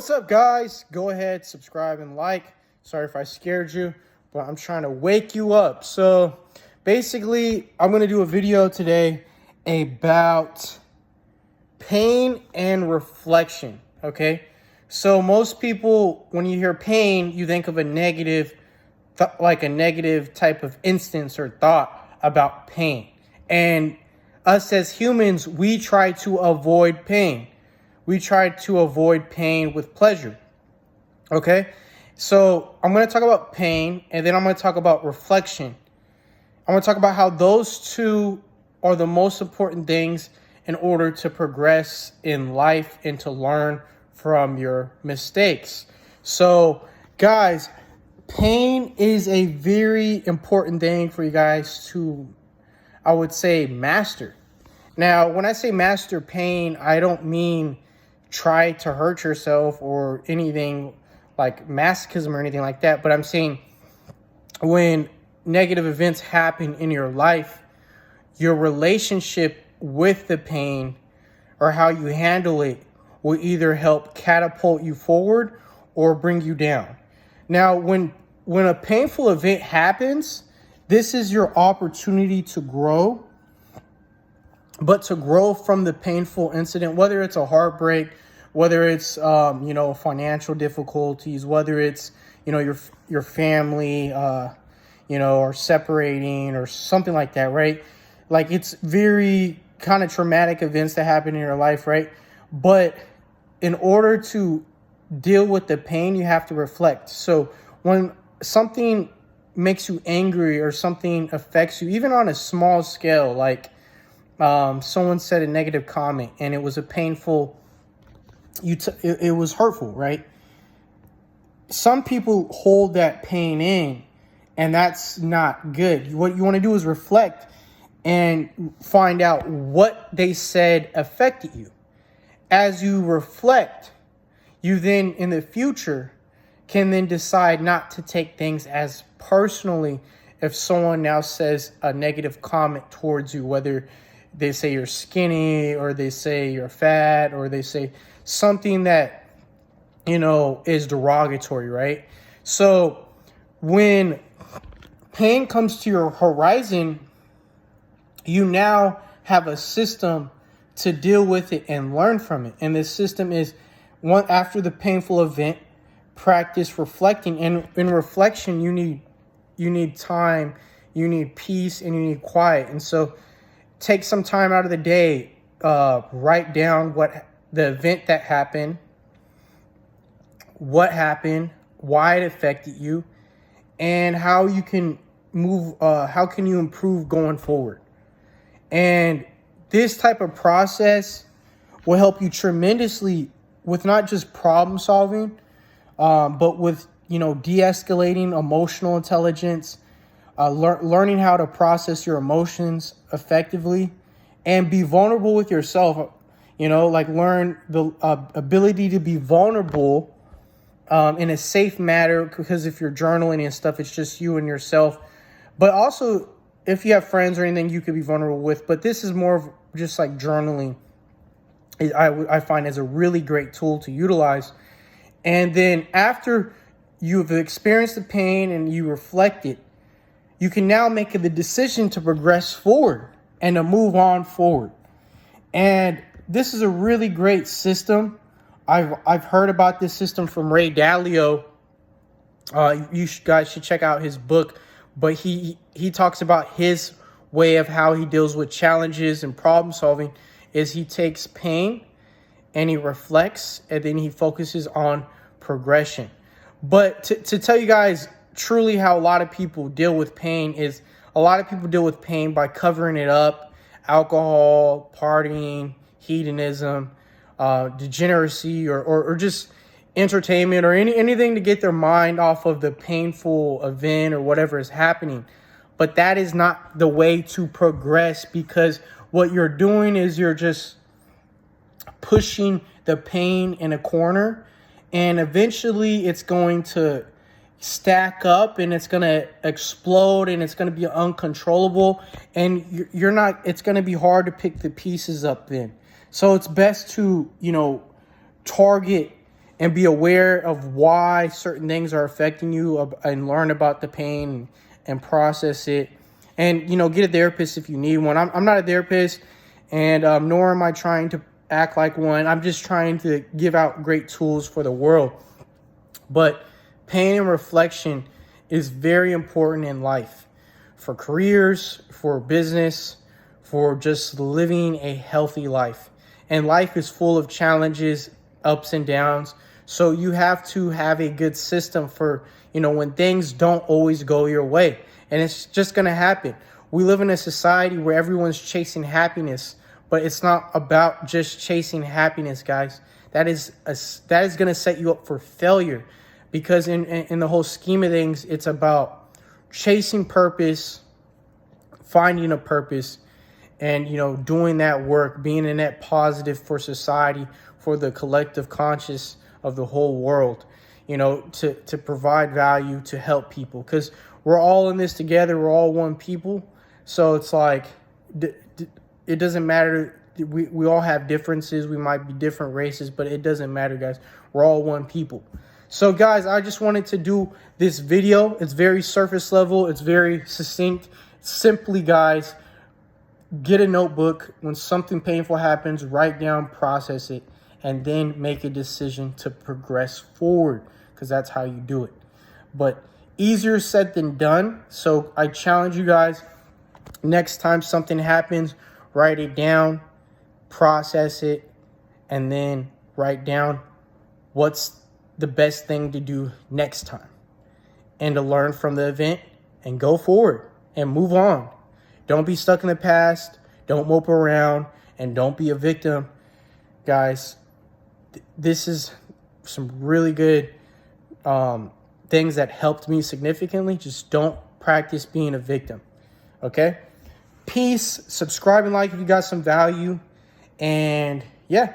What's up, guys? Go ahead, subscribe and like. Sorry if I scared you, but I'm trying to wake you up. So basically, I'm going to do a video today about pain and reflection, okay? So most people, when you hear pain, you think of a negative, like a negative type of instance or thought about pain. And us as humans, we try to avoid pain. We try to avoid pain with pleasure, okay? So I'm going to talk about pain, and then I'm going to talk about reflection. I'm going to talk about how those two are the most important things in order to progress in life and to learn from your mistakes. So, guys, pain is a very important thing for you guys to, I would say, master. Now, when I say master pain, I don't mean try to hurt yourself or anything like masochism or anything like that. But I'm saying when negative events happen in your life, your relationship with the pain or how you handle it will either help catapult you forward or bring you down. Now, when a painful event happens, this is your opportunity to grow. But to grow from the painful incident, whether it's a heartbreak, whether it's financial difficulties, whether it's your family or separating or something like that, right? Like, it's very kind of traumatic events that happen in your life, right? But in order to deal with the pain, you have to reflect. So when something makes you angry or something affects you, even on a small scale, like someone said a negative comment and it was a painful, it was hurtful, right? Some people hold that pain in, and that's not good. What you want to do is reflect and find out what they said affected you. As you reflect, you then in the future can then decide not to take things as personally if someone now says a negative comment towards you, whether they say you're skinny or they say you're fat or they say something that, is derogatory, right? So when pain comes to your horizon, you now have a system to deal with it and learn from it. And this system is one after the painful event, practice reflecting. And in reflection, you need time, you need peace, and you need quiet. And so take some time out of the day, write down what the event that happened, what happened, why it affected you, and how you can how can you improve going forward. And this type of process will help you tremendously with not just problem solving, but with, de-escalating emotional intelligence, learning how to process your emotions effectively and be vulnerable with yourself, learn the ability to be vulnerable in a safe manner, because if you're journaling and stuff, it's just you and yourself. But also, if you have friends or anything you could be vulnerable with, but this is more of just like journaling, I find as a really great tool to utilize. And then after you've experienced the pain and you reflect it, you can now make the decision to progress forward and to move on forward. And this is a really great system. I've heard about this system from Ray Dalio. Guys should check out his book. But he talks about his way of how he deals with challenges and problem solving is he takes pain and he reflects, and then he focuses on progression. But to tell you guys truly how a lot of people deal with pain is a lot of people deal with pain by covering it up: alcohol, partying, hedonism, degeneracy, or just entertainment, or anything to get their mind off of the painful event or whatever is happening. But that is not the way to progress, because what you're doing is you're just pushing the pain in a corner, and eventually it's going to stack up and it's going to explode and it's going to be uncontrollable, and it's going to be hard to pick the pieces up then. So it's best to, target and be aware of why certain things are affecting you, and learn about the pain and process it. And, get a therapist if you need one. I'm not a therapist, and nor am I trying to act like one. I'm just trying to give out great tools for the world. But pain and reflection is very important in life, for careers, for business, for just living a healthy life. And life is full of challenges, ups and downs. So you have to have a good system for, when things don't always go your way. And it's just going to happen. We live in a society where everyone's chasing happiness, but it's not about just chasing happiness, guys. That is going to set you up for failure, because in the whole scheme of things, it's about chasing purpose, finding a purpose, and, doing that work, being a net positive for society, for the collective conscious of the whole world, to provide value, to help people, because we're all in this together. We're all one people. So it's like, it doesn't matter. We all have differences. We might be different races, but it doesn't matter, guys. We're all one people. So, guys, I just wanted to do this video. It's very surface level. It's very succinct. Simply, guys, get a notebook. When something painful happens, write down, process it, and then make a decision to progress forward, because that's how you do it. But easier said than done. So I challenge you guys, next time something happens, write it down, process it, and then write down what's the best thing to do next time, and to learn from the event and go forward and move on. Don't be stuck in the past. Don't mope around, and don't be a victim. Guys, this is some really good things that helped me significantly. Just don't practice being a victim. Okay? Peace. Subscribe and like if you got some value. And yeah.